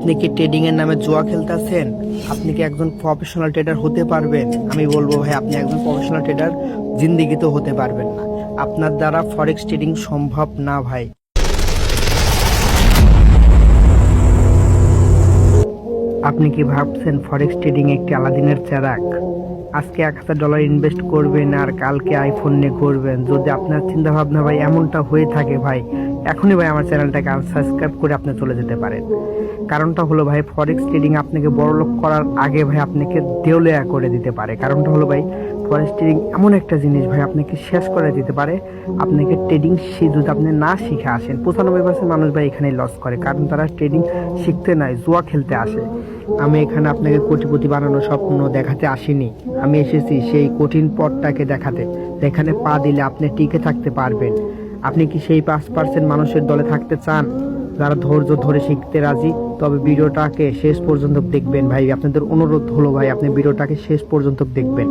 আপনি কি ট্রেডিং এর নামে জুয়া খেলতেছেন? আপনি কি একজন প্রফেশনাল ট্রেডার হতে পারবেন? আমি বলবো ভাই, আপনি একজন প্রফেশনাল ট্রেডার জিন্দেগিতেও হতে পারবেন না। আপনার দ্বারা ফরেক্স ট্রেডিং সম্ভব না ভাই। আপনি কি ভাবছেন ফরেক্স ট্রেডিং একটি আলাদিনের চেরাগ? আজকে $1000 ইনভেস্ট করবেন আর কালকে আইফোন নিয়ে ঘুরবেন? যদি আপনার চিন্তা ভাবনা ভাই এমনটা হয়ে থাকে ভাই, এখনই ভাই আমার চ্যানেলটাকে আনসাবস্ক্রাইব করে আপনি চলে যেতে পারেন। কারণটা হলো ভাই, ফরেক্স ট্রেডিং আপনাকে বড়লোক করার আগে ভাই আপনাকে দেউলিয়া করে দিতে পারে। কারণটা হলো ভাই, ফরেক্স ট্রেডিং এমন একটা জিনিস ভাই আপনাকে শেষ করে দিতে পারে। আপনাকে ট্রেডিং যদি আপনি না শিখে আসেন, 95% মানুষ ভাই এখানেই লস করে, কারণ তারা ট্রেডিং শিখতে নয়, জুয়া খেলতে আসে। আমি এখানে আপনাকে কোটিপতি বানানোর স্বপ্ন দেখাতে আসিনি। আমি এসেছি সেই কঠিন পথটাকে দেখাতে, যেখানে পা দিলে আপনি টিকে থাকতে পারবেন। আপনি কি সেই 5% মানুষের দলে থাকতে চান যারা ধৈর্য ধরে শিখতে রাজি? তবে ভিডিওটাকে শেষ পর্যন্ত দেখবেন ভাই। আপনাদের অনুরোধ হলো ভাই, আপনি ভিডিওটাকে শেষ পর্যন্ত দেখবেন।